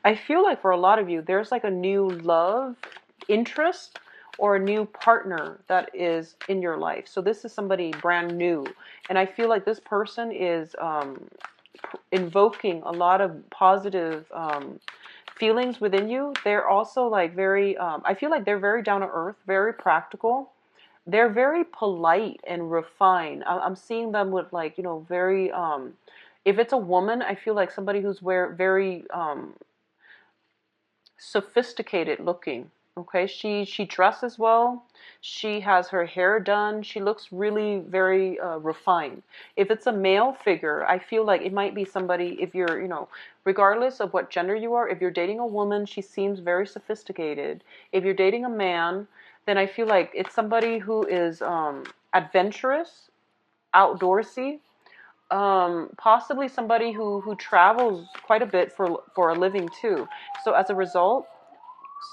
I feel like for a lot of you, there's like a new love interest or a new partner that is in your life. So this is somebody brand new. And I feel like this person is invoking a lot of positive feelings within you. They're also like very, I feel like they're very down to earth, very practical. They're very polite and refined. I'm seeing them with like, very, if it's a woman, I feel like somebody who's very sophisticated looking. Okay, she dresses well. She has her hair done. She looks really very refined. If it's a male figure, I feel like it might be somebody. If you're, regardless of what gender you are, if you're dating a woman, she seems very sophisticated. If you're dating a man, then I feel like it's somebody who is adventurous, outdoorsy, possibly somebody who travels quite a bit for a living too. So as a result,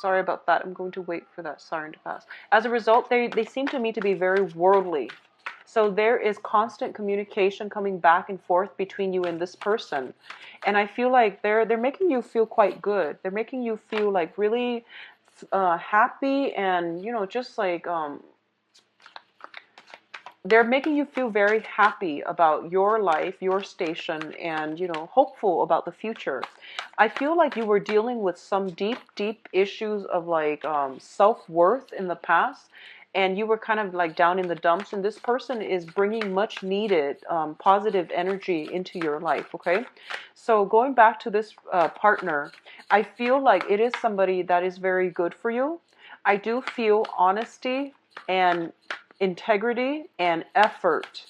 sorry about that. I'm going to wait for that siren to pass. As a result, they seem to me to be very worldly. So there is constant communication coming back and forth between you and this person. And I feel like they're making you feel quite good. They're making you feel like really happy and, just like they're making you feel very happy about your life, your station, and, hopeful about the future. I feel like you were dealing with some deep issues of like self-worth in the past, and you were kind of like down in the dumps, and this person is bringing much needed positive energy into your life, okay? So going back to this partner, I feel like it is somebody that is very good for you. I do feel honesty and integrity and effort.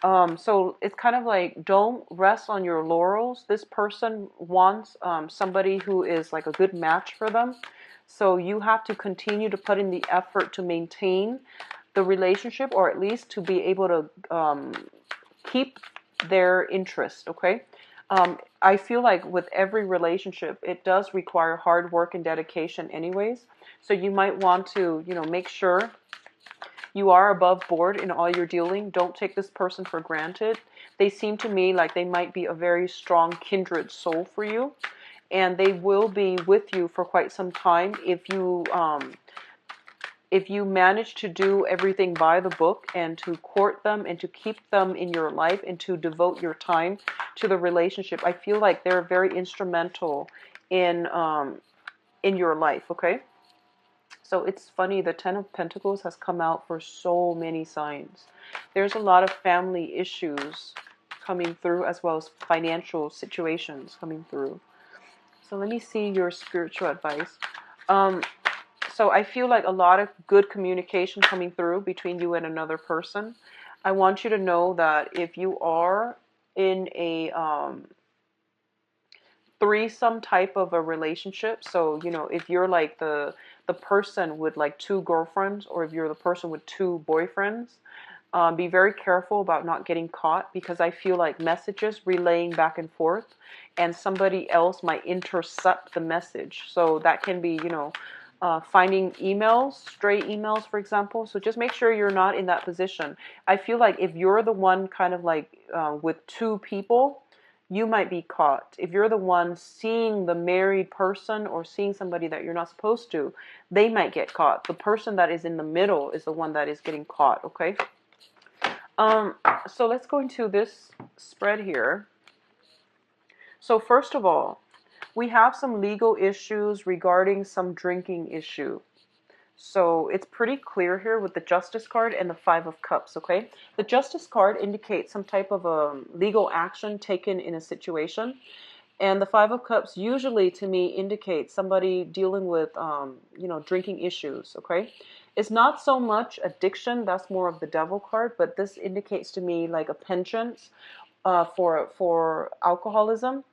So it's kind of like, don't rest on your laurels. This person wants somebody who is like a good match for them. So you have to continue to put in the effort to maintain the relationship, or at least to be able to keep their interest, okay? I feel like with every relationship, it does require hard work and dedication anyways. So you might want to, make sure you are above board in all you're dealing. Don't take this person for granted. They seem to me like they might be a very strong kindred soul for you, and they will be with you for quite some time if you manage to do everything by the book and to court them and to keep them in your life and to devote your time to the relationship. I feel like they're very instrumental in your life. Okay. So it's funny, the Ten of Pentacles has come out for so many signs. There's a lot of family issues coming through, as well as financial situations coming through. So let me see your spiritual advice. So I feel like a lot of good communication coming through between you and another person. I want you to know that if you are in a threesome type of a relationship, so if you're like the person with like two girlfriends, or if you're the person with two boyfriends, be very careful about not getting caught, because I feel like messages relaying back and forth, and somebody else might intercept the message. So that can be, finding emails, stray emails, for example. So just make sure you're not in that position. I feel like if you're the one kind of like with two people, you might be caught. If you're the one seeing the married person or seeing somebody that you're not supposed to, they might get caught. The person that is in the middle is the one that is getting caught, okay? So let's go into this spread here. So first of all, we have some legal issues regarding some drinking issue. So it's pretty clear here with the Justice card and the Five of Cups, okay? The Justice card indicates some type of legal action taken in a situation. And the Five of Cups usually, to me, indicates somebody dealing with, drinking issues, okay? It's not so much addiction, that's more of the Devil card, but this indicates to me like a penchant for alcoholism,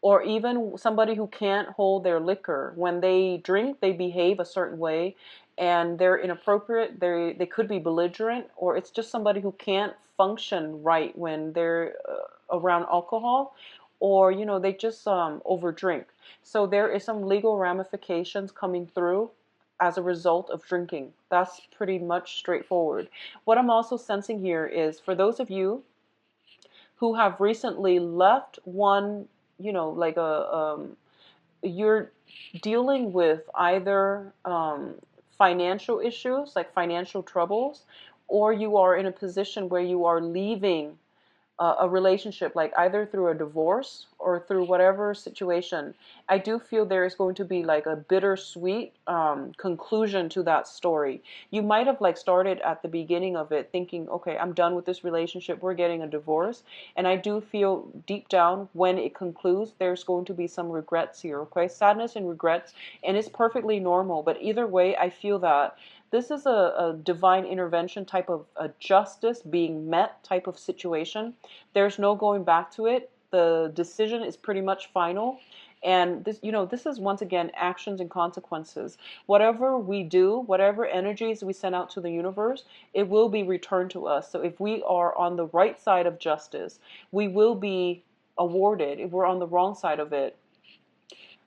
or even somebody who can't hold their liquor. When they drink, they behave a certain way, and they're inappropriate. They could be belligerent, or it's just somebody who can't function right when they're around alcohol, or they just overdrink. So there is some legal ramifications coming through as a result of drinking. That's pretty much straightforward. What I'm also sensing here is, for those of you who have recently left one like you're dealing with either financial issues, like financial troubles, or you are in a position where you are leaving a relationship, like either through a divorce or through whatever situation. I do feel there is going to be like a bittersweet conclusion to that story. You might have like started at the beginning of it thinking, okay, I'm done with this relationship, we're getting a divorce. And I do feel deep down when it concludes, there's going to be some regrets here, okay? Sadness and regrets, and it's perfectly normal. But either way, I feel that this is a divine intervention type of a justice being met type of situation. There's no going back to it. The decision is pretty much final. And this, this is once again actions and consequences. Whatever we do, whatever energies we send out to the universe, it will be returned to us. So if we are on the right side of justice, we will be awarded. If we're on the wrong side of it,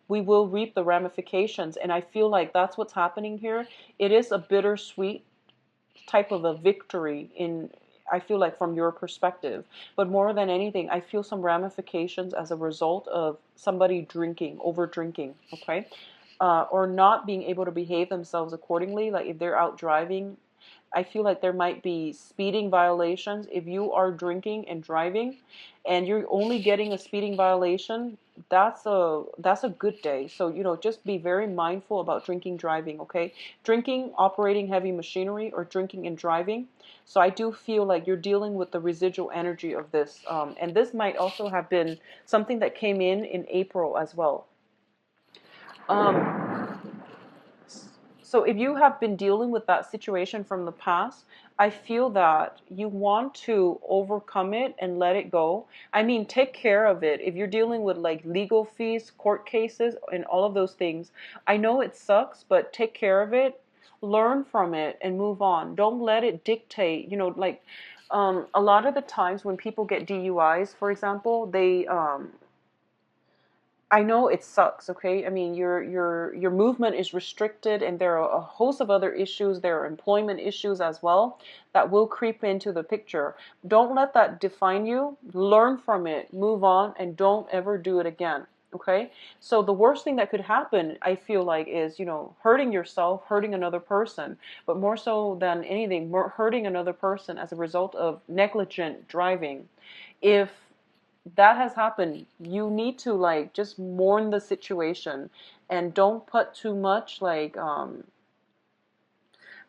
we will reap the ramifications. And I feel like that's what's happening here. It is a bittersweet type of a victory in, I feel like, from your perspective. But more than anything, I feel some ramifications as a result of somebody drinking, over drinking, okay? Or not being able to behave themselves accordingly. Like if they're out driving, I feel like there might be speeding violations. If you are drinking and driving and you're only getting a speeding violation, that's a good day. So, just be very mindful about drinking, driving, okay? Drinking, operating heavy machinery, or drinking and driving. So I do feel like you're dealing with the residual energy of this. And this might also have been something that came in April as well. Um, So if you have been dealing with that situation from the past, I feel that you want to overcome it and let it go. I mean, take care of it. If you're dealing with like legal fees, court cases, and all of those things, I know it sucks, but take care of it, learn from it, and move on. Don't let it dictate, like a lot of the times when people get DUIs, for example, I know it sucks, okay? I mean, your movement is restricted, and there are a host of other issues. There are employment issues as well that will creep into the picture. Don't let that define you. Learn from it, move on, and don't ever do it again, okay? So the worst thing that could happen, I feel like, is, hurting yourself, hurting another person, but more so than anything, hurting another person as a result of negligent driving. If that has happened, you need to like just mourn the situation and don't put too much like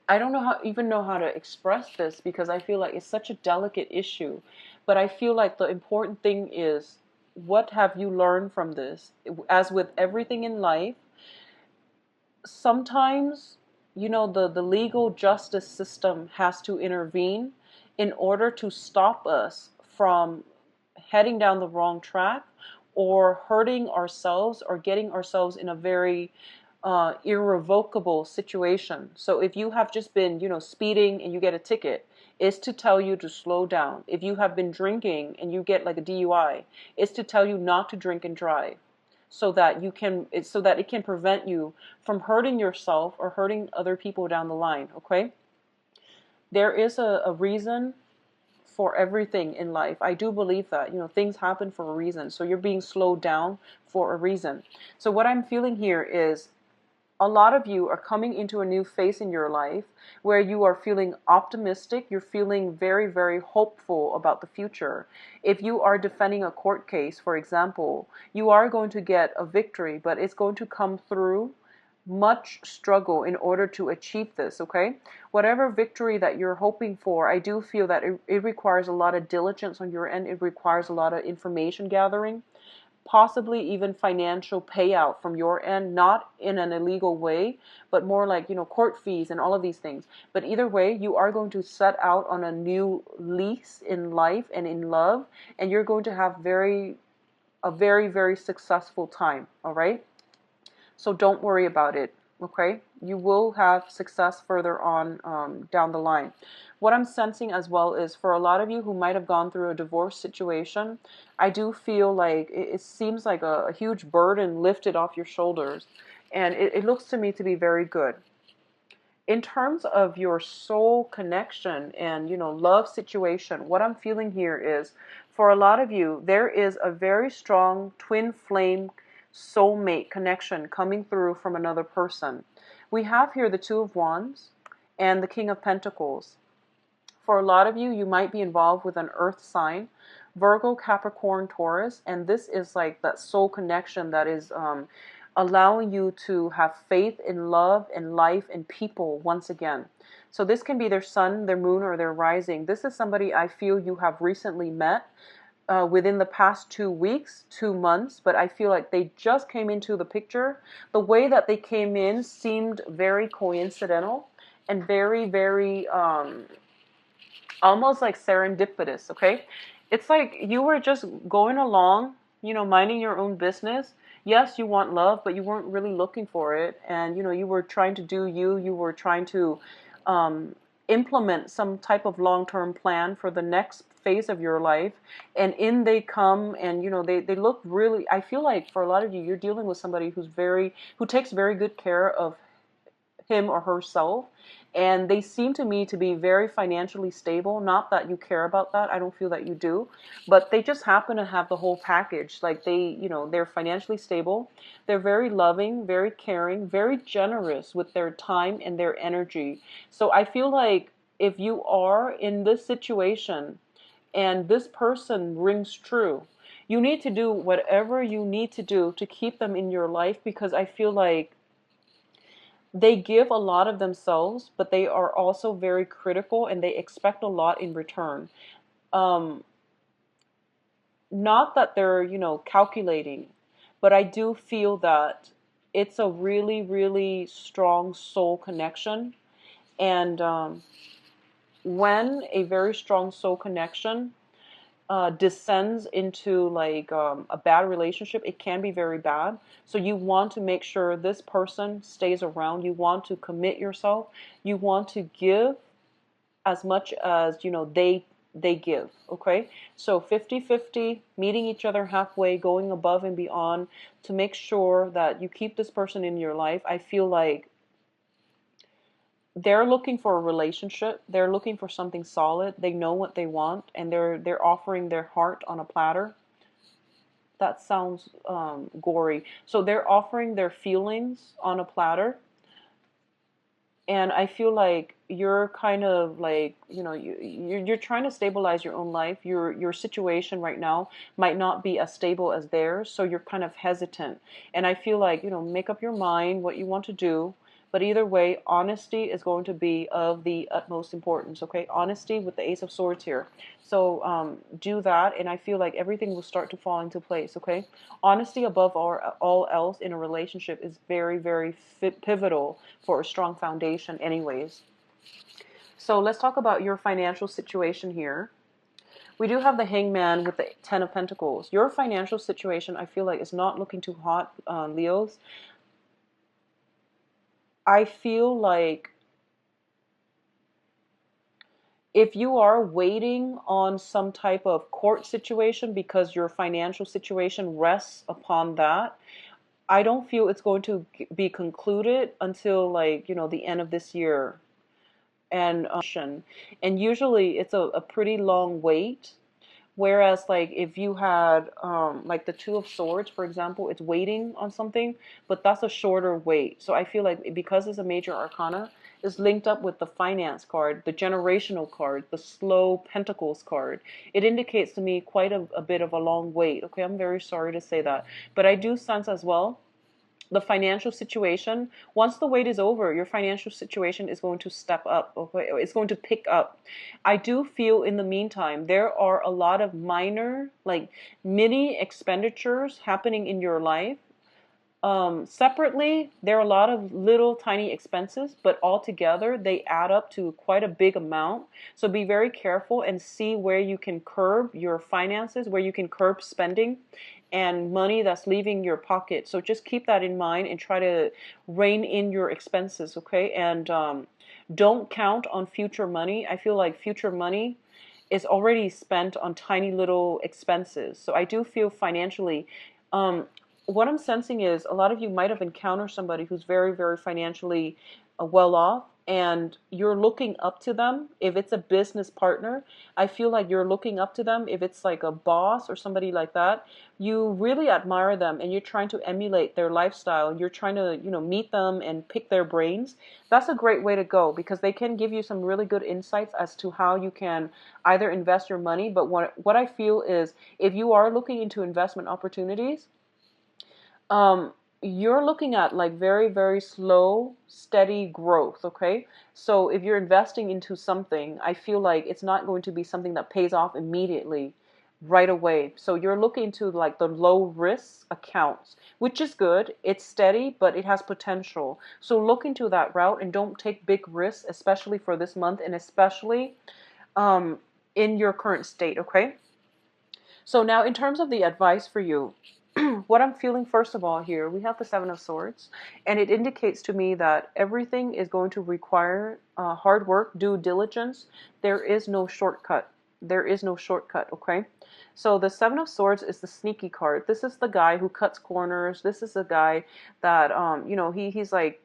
I don't even know how to express this, because I feel like it's such a delicate issue. But I feel like the important thing is, what have you learned from this? As with everything in life, sometimes, the legal justice system has to intervene in order to stop us from heading down the wrong track, or hurting ourselves, or getting ourselves in a very irrevocable situation. So if you have just been, speeding and you get a ticket, it's to tell you to slow down. If you have been drinking and you get like a DUI, it's to tell you not to drink and drive, so that it can prevent you from hurting yourself or hurting other people down the line, okay? There is a reason for everything in life. I do believe that, things happen for a reason. So you're being slowed down for a reason. So what I'm feeling here is, a lot of you are coming into a new phase in your life where you are feeling optimistic. You're feeling very, very hopeful about the future. If you are defending a court case, for example, you are going to get a victory, but it's going to come through much struggle in order to achieve this, okay? Whatever victory that you're hoping for, I do feel that it requires a lot of diligence on your end. It requires a lot of information gathering, possibly even financial payout from your end, not in an illegal way, but more like, court fees and all of these things. But either way, you are going to set out on a new lease in life and in love, and you're going to have a very, very successful time, all right? So don't worry about it, okay? You will have success further on down the line. What I'm sensing as well is, for a lot of you who might have gone through a divorce situation, I do feel like it seems like a huge burden lifted off your shoulders. And it looks to me to be very good. In terms of your soul connection and, love situation, what I'm feeling here is, For a lot of you, there is a very strong twin flame soulmate connection coming through from another person. We have here the Two of Wands and the King of Pentacles. For a lot of you, you might be involved with an earth sign, Virgo, Capricorn, Taurus, and this is like that soul connection that is allowing you to have faith in love and life and people once again. So this can be their sun, their moon, or their rising. This is somebody I feel you have recently met within the past 2 weeks, 2 months, but I feel like they just came into the picture. The way that they came in seemed very coincidental and very, very almost like serendipitous, okay? It's like you were just going along, minding your own business. Yes, you want love, but you weren't really looking for it. And, you were trying to do you. You were trying to implement some type of long-term plan for the next phase of your life. And in they come, and, they look really, I feel like for a lot of you, you're dealing with somebody who takes very good care of him or herself, and they seem to me to be very financially stable. Not that you care about that, I don't feel that you do, but they just happen to have the whole package. Like they're financially stable, they're very loving, very caring, very generous with their time and their energy. So I feel like if you are in this situation and this person rings true, you need to do whatever you need to do to keep them in your life, because I feel like they give a lot of themselves, but they are also very critical and they expect a lot in return. Um, Not that they're, calculating, but I do feel that it's a really, really strong soul connection. And when a very strong soul connection descends into like a bad relationship, it can be very bad. So you want to make sure this person stays around. You want to commit yourself. You want to give as much as they give. Okay, so 50-50, meeting each other halfway, going above and beyond to make sure that you keep this person in your life. I feel like they're looking for a relationship. They're looking for something solid. They know what they want, and they're offering their heart on a platter. That sounds gory. So they're offering their feelings on a platter, and I feel like you're kind of like, you're trying to stabilize your own life. Your situation right now might not be as stable as theirs, so you're kind of hesitant. And I feel like, make up your mind what you want to do. But either way, honesty is going to be of the utmost importance, okay? Honesty with the Ace of Swords here. So do that, and I feel like everything will start to fall into place, okay? Honesty above all else in a relationship is very, very pivotal for a strong foundation anyways. So let's talk about your financial situation here. We do have the Hangman with the Ten of Pentacles. Your financial situation, I feel like, is not looking too hot, Leos. I feel like if you are waiting on some type of court situation because your financial situation rests upon that, I don't feel it's going to be concluded until like, the end of this year. And usually it's a pretty long wait. Whereas, like, if you had, like, the Two of Swords, for example, it's waiting on something, but that's a shorter wait. So I feel like because it's a major arcana, it's linked up with the finance card, the generational card, the slow pentacles card. It indicates to me quite a bit of a long wait. Okay, I'm very sorry to say that. But I do sense as well the financial situation, once the wait is over, your financial situation is going to step up, okay? It's going to pick up. I do feel in the meantime, there are a lot of minor, like mini expenditures happening in your life. Separately, there are a lot of little tiny expenses, but all together they add up to quite a big amount. So be very careful and see where you can curb your finances, where you can curb spending and money that's leaving your pocket. So just keep that in mind and try to rein in your expenses, okay? And don't count on future money. I feel like future money is already spent on tiny little expenses. So I do feel financially, what I'm sensing is a lot of you might have encountered somebody who's very, very financially well off, and you're looking up to them. If it's a business partner, I feel like you're looking up to them. If it's like a boss or somebody like that, you really admire them and you're trying to emulate their lifestyle. You're trying to, meet them and pick their brains. That's a great way to go because they can give you some really good insights as to how you can either invest your money. But what I feel is if you are looking into investment opportunities, um, you're looking at like very, very slow, steady growth, okay? So if you're investing into something, I feel like it's not going to be something that pays off immediately right away. So you're looking to like the low risk accounts, which is good. It's steady, but it has potential. So look into that route and don't take big risks, especially for this month and especially um, in your current state, okay? So now in terms of the advice for you, what I'm feeling first of all here, we have the Seven of Swords, and it indicates to me that everything is going to require hard work, due diligence. There is no shortcut. There is no shortcut, okay? So the Seven of Swords is the sneaky card. This is the guy who cuts corners. This is the guy that, he's like,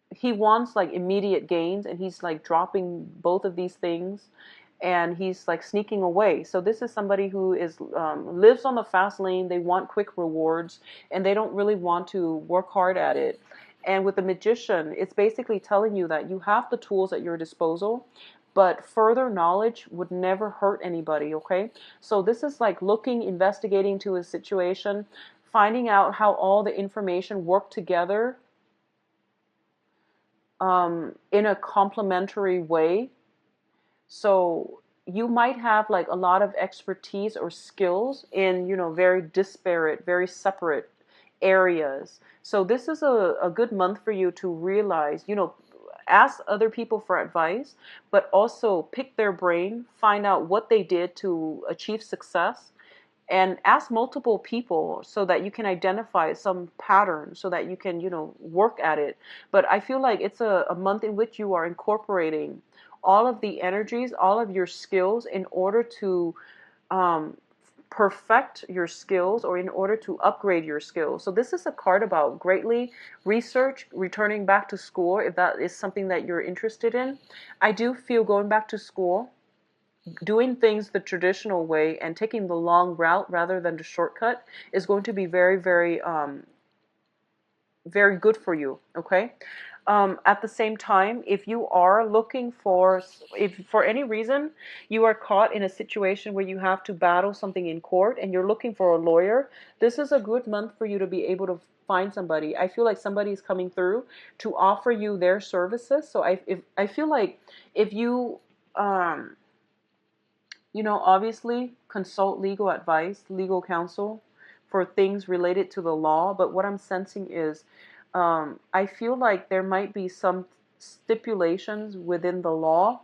he wants like immediate gains and he's like dropping both of these things and he's like sneaking away. So this is somebody who is lives on the fast lane. They want quick rewards and they don't really want to work hard at it. And with the Magician, it's basically telling you that you have the tools at your disposal, but further knowledge would never hurt anybody, okay? So this is like looking, investigating to a situation, finding out how all the information work together in a complementary way. So you might have like a lot of expertise or skills in, very disparate, very separate areas. So this is a good month for you to realize, ask other people for advice, but also pick their brain, find out what they did to achieve success, and ask multiple people so that you can identify some pattern so that you can, work at it. But I feel like it's a month in which you are incorporating all of the energies, all of your skills in order to um, perfect your skills or in order to upgrade your skills. So this is a card about greatly research, returning back to school if that is something that you're interested in. I do feel going back to school, doing things the traditional way and taking the long route rather than the shortcut is going to be very, very, very good for you, okay? At the same time, if you are looking for, if for any reason you are caught in a situation where you have to battle something in court and you're looking for a lawyer, this is a good month for you to be able to find somebody. I feel like somebody is coming through to offer you their services. So I feel like if you, obviously consult legal advice, legal counsel for things related to the law. But what I'm sensing is I feel like there might be some stipulations within the law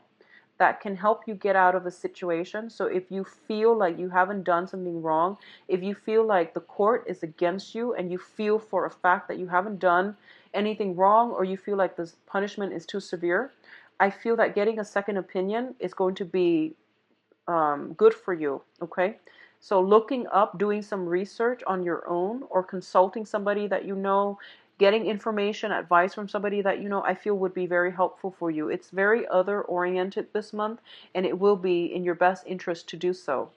that can help you get out of a situation. So if you feel like you haven't done something wrong, if you feel like the court is against you and you feel for a fact that you haven't done anything wrong or you feel like this punishment is too severe, I feel that getting a second opinion is going to be good for you, okay? So looking up, doing some research on your own or consulting somebody that you know, getting information, advice from somebody that you know, I feel would be very helpful for you. It's very other oriented this month and it will be in your best interest to do so.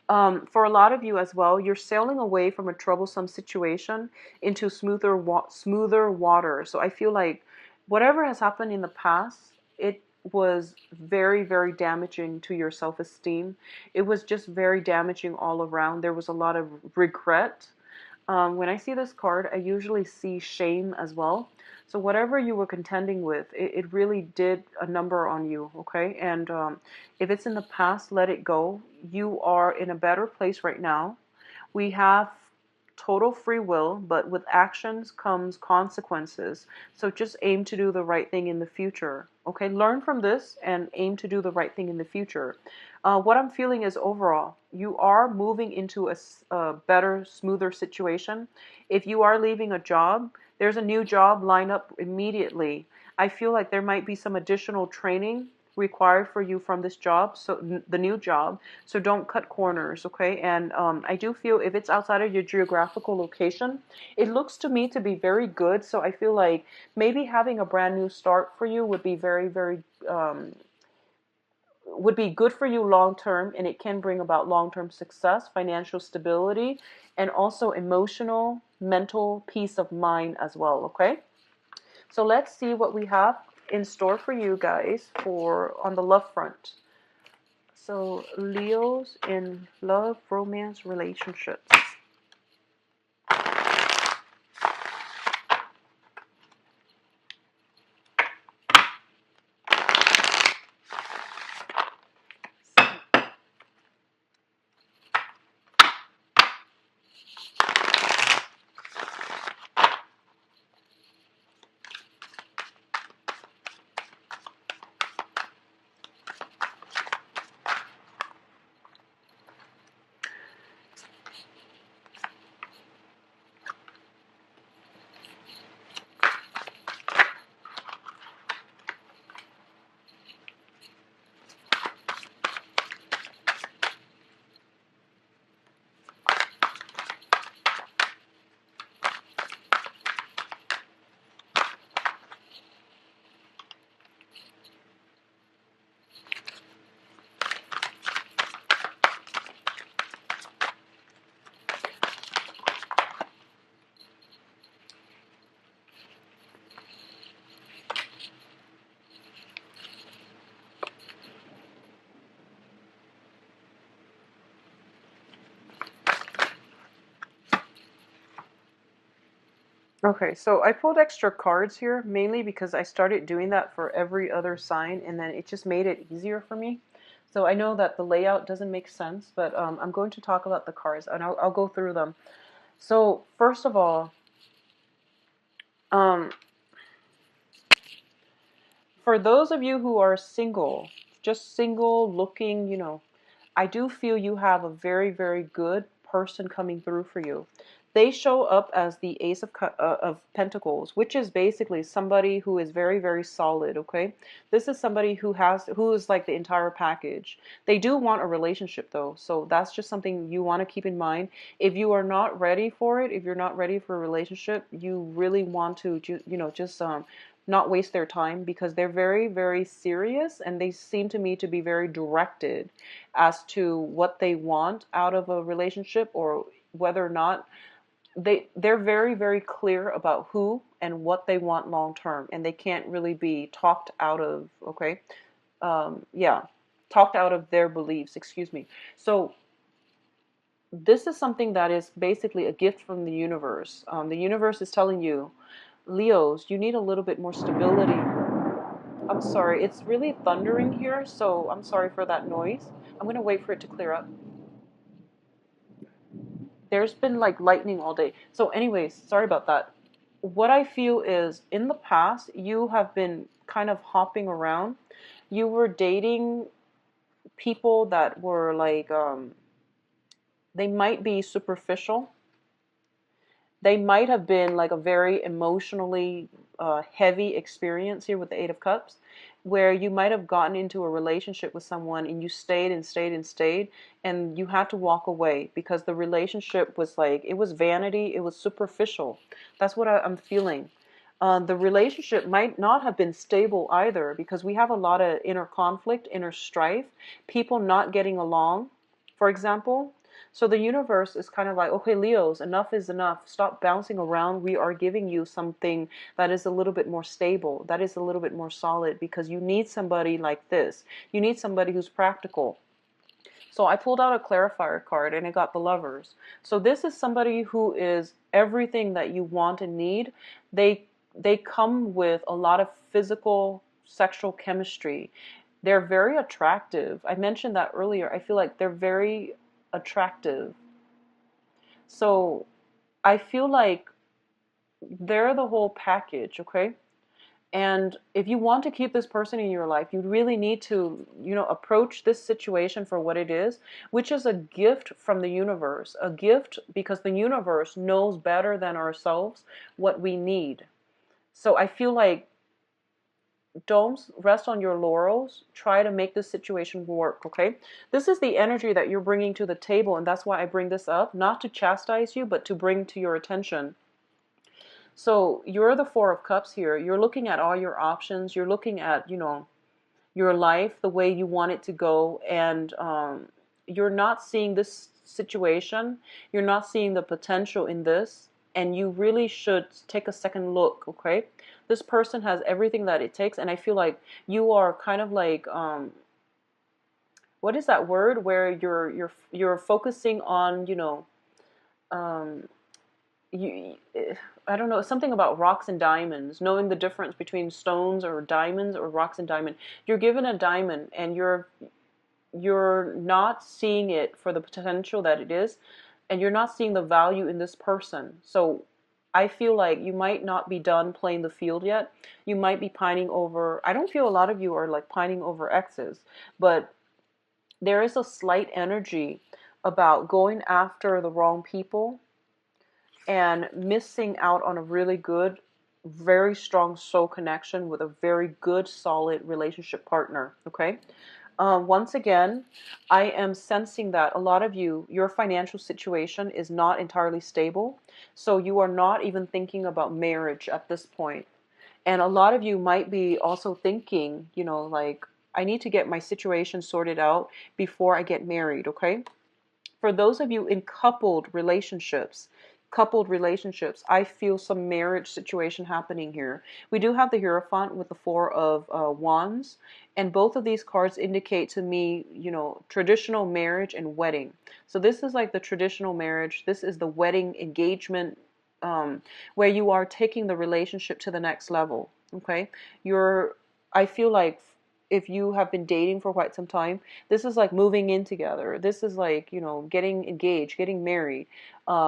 For a lot of you as well, you're sailing away from a troublesome situation into smoother water. So I feel like whatever has happened in the past, it was very, very damaging to your self-esteem. It was just very damaging all around. There was a lot of regret. When I see this card, I usually see shame as well. So whatever you were contending with, it really did a number on you, okay? And if it's in the past, let it go. You are in a better place right now. We have total free will, but with actions comes consequences. So just aim to do the right thing in the future. Okay, learn from this and aim to do the right thing in the future. What I'm feeling is overall, you are moving into a better, smoother situation. If you are leaving a job, there's a new job lined up immediately. I feel like there might be some additional training required for you from this job, so the new job. So don't cut corners, okay? And I do feel if it's outside of your geographical location, it looks to me to be very good. So I feel like maybe having a brand new start for you would be very, very would be good for you long term, and it can bring about long term success, financial stability, and also emotional, mental peace of mind as well, okay? So let's see what we have in store for you guys for on the love front. So Leos in love, romance, relationships. Okay, so I pulled extra cards here mainly because I started doing that for every other sign, and then it just made it easier for me. So I know that the layout doesn't make sense, but I'm going to talk about the cards, and I'll go through them. So first of all, um, for those of you who are single, just single looking, I do feel you have a very, very good person coming through for you. They show up as the Ace of Pentacles, which is basically somebody who is very, very solid, okay? This is somebody who is like the entire package. They do want a relationship though, so that's just something you want to keep in mind. If you are not ready for it, if you're not ready for a relationship, you really want to, just not waste their time because they're very, very serious and they seem to me to be very directed as to what they want out of a relationship or whether or not they're very, very clear about who and what they want long term, and they can't really be talked out of, okay? Yeah, talked out of their beliefs, excuse me. So this is something that is basically a gift from the universe. The universe is telling you, Leos, you need a little bit more stability. I'm sorry, it's really thundering here, so I'm sorry for that noise. I'm going to wait for it to clear up. There's been like lightning all day. So anyways, sorry about that. What I feel is in the past, you have been kind of hopping around. You were dating people that were like, they might be superficial. They might have been like a very emotionally heavy experience here with the Eight of Cups, where you might have gotten into a relationship with someone and you stayed and stayed and stayed, and you had to walk away because the relationship was like, it was vanity, it was superficial. That's what I'm feeling. The relationship might not have been stable either because we have a lot of inner conflict, inner strife, people not getting along, for example. So the universe is kind of like, okay, Leos, enough is enough. Stop bouncing around. We are giving you something that is a little bit more stable, that is a little bit more solid, because you need somebody like this. You need somebody who's practical. So I pulled out a clarifier card and it got the Lovers. So this is somebody who is everything that you want and need. They come with a lot of physical, sexual chemistry. They're very attractive. I mentioned that earlier. I feel like they're very attractive. So I feel like they're the whole package, okay? And if you want to keep this person in your life, you really need to, approach this situation for what it is, which is a gift from the universe. A gift because the universe knows better than ourselves what we need. So I feel like don't rest on your laurels. Try to make this situation work, okay? This is the energy that you're bringing to the table, and that's why I bring this up, not to chastise you, but to bring to your attention. So you're the Four of Cups here. You're looking at all your options. You're looking at, your life, the way you want it to go, and you're not seeing this situation. You're not seeing the potential in this, and you really should take a second look, okay? This person has everything that it takes, and I feel like you are kind of like, what is that word where you're focusing on, um, you I don't know, something about rocks and diamonds, knowing the difference between stones or diamonds or rocks and diamond. You're given a diamond and you're not seeing it for the potential that it is, and you're not seeing the value in this person. So I feel like you might not be done playing the field yet. You might be pining over, I don't feel a lot of you are like pining over exes, but there is a slight energy about going after the wrong people and missing out on a really good, very strong soul connection with a very good, solid relationship partner. Okay. Once again, I am sensing that a lot of you, your financial situation is not entirely stable. So you are not even thinking about marriage at this point. And a lot of you might be also thinking, like, I need to get my situation sorted out before I get married. Okay. For those of you in coupled relationships, I feel some marriage situation happening here. We do have the Hierophant with the Four of Wands, and both of these cards indicate to me, traditional marriage and wedding. So this is like the traditional marriage. This is the wedding engagement, where you are taking the relationship to the next level. Okay, I feel like if you have been dating for quite some time, this is like moving in together. This is like, getting engaged, getting married,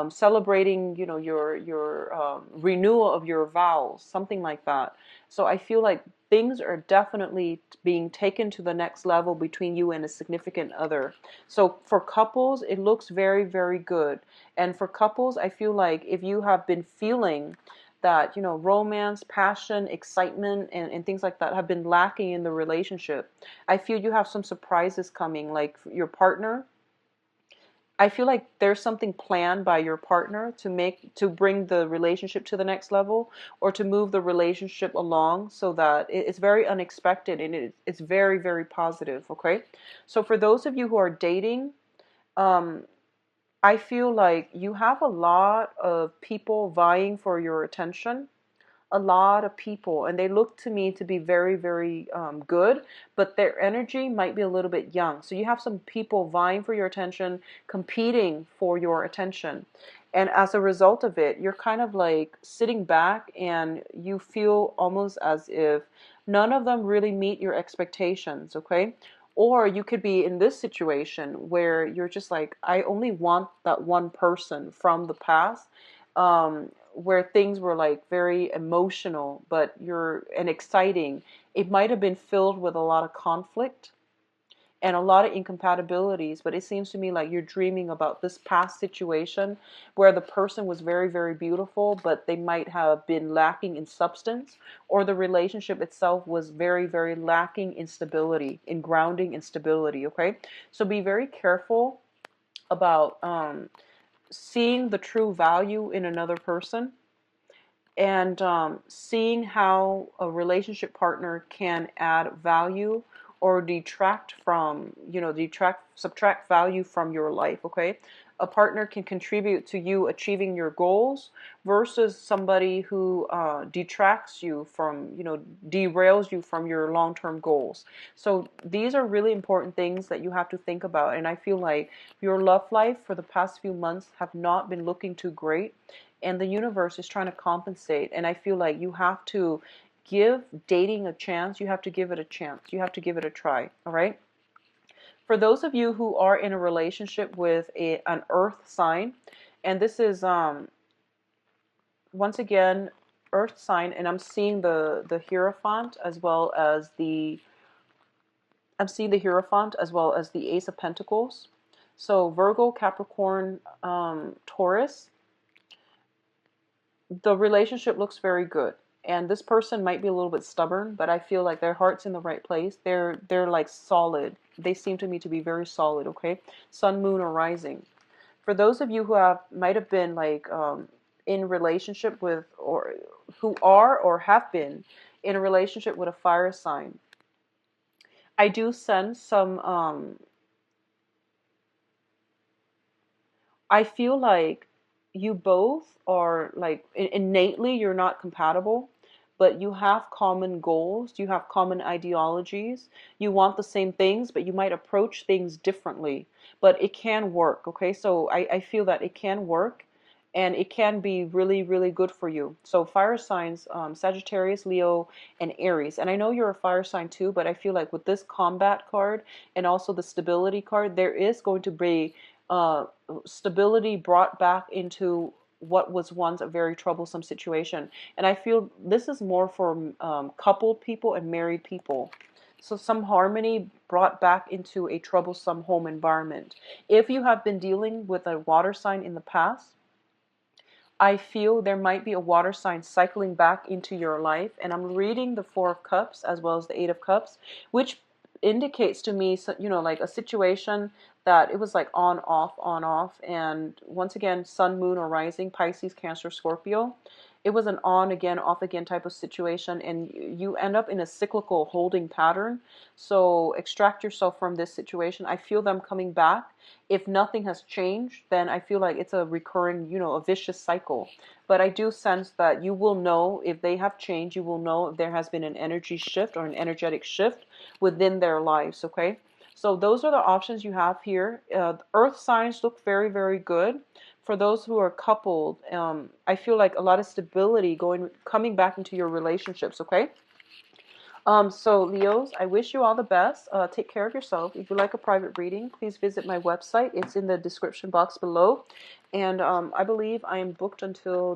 celebrating, your renewal of your vows, something like that. So I feel like things are definitely being taken to the next level between you and a significant other. So for couples, it looks very, very good. And for couples, I feel like if you have been feeling that, romance, passion, excitement, and things like that have been lacking in the relationship, I feel you have some surprises coming. Like your partner, I feel like there's something planned by your partner to bring the relationship to the next level, or to move the relationship along, so that it's very unexpected, and it's very, very positive. Okay, so for those of you who are dating, um, I feel like you have a lot of people vying for your attention, a lot of people, and they look to me to be very, very good, but their energy might be a little bit young. So you have some people vying for your attention, competing for your attention. And as a result of it, you're kind of like sitting back, and you feel almost as if none of them really meet your expectations, okay? Or you could be in this situation where you're just like, I only want that one person from the past, where things were like very emotional, but and exciting. It might have been filled with a lot of conflict and a lot of incompatibilities, but it seems to me like you're dreaming about this past situation where the person was very, very beautiful, but they might have been lacking in substance, or the relationship itself was very, very lacking in stability, in grounding and stability. Okay, so be very careful about seeing the true value in another person, and seeing how a relationship partner can add value or detract from, subtract value from your life. Okay, a partner can contribute to you achieving your goals, versus somebody who detracts you from, derails you from your long-term goals. So these are really important things that you have to think about, and I feel like your love life for the past few months have not been looking too great, and the universe is trying to compensate. And I feel like you have to give dating a chance. You have to give it a chance. You have to give it a try. All right. For those of you who are in a relationship with an earth sign, and this is once again earth sign, and I'm seeing the Hierophant as well as the Ace of Pentacles. So Virgo, Capricorn, Taurus, the relationship looks very good. And this person might be a little bit stubborn, but I feel like their heart's in the right place. They're like solid. They seem to me to be very solid, okay? Sun, moon, or rising. For those of you who might have been like in relationship with, or who are or have been in a relationship with a fire sign, I do sense some I feel like you both are like innately you're not compatible, but you have common goals, you have common ideologies, you want the same things, but you might approach things differently. But it can work, okay? So I feel that it can work and it can be really, really good for you. So fire signs, Sagittarius, Leo, and Aries. And I know you're a fire sign too, but I feel like with this combat card and also the stability card, there is going to be uh, stability brought back into what was once a very troublesome situation. And I feel this is more for coupled people and married people. So some harmony brought back into a troublesome home environment. If you have been dealing with a water sign in the past, I feel there might be a water sign cycling back into your life. And I'm reading the Four of Cups as well as the Eight of Cups, which indicates to me, you know, like a situation that it was like on, off, on, off. And once again, sun, moon, or rising, Pisces, Cancer, Scorpio. It was an on again, off again type of situation. And you end up in a cyclical holding pattern. So extract yourself from this situation. I feel them coming back. If nothing has changed, then I feel like it's a recurring, you know, a vicious cycle. But I do sense that you will know if they have changed. You will know if there has been an energy shift or an energetic shift within their lives, okay? So those are the options you have here. Earth signs look very, very good. For those who are coupled, I feel like a lot of stability coming back into your relationships, okay? So Leos, I wish you all the best. Take care of yourself. If you'd like a private reading, please visit my website. It's in the description box below. And I believe I am booked until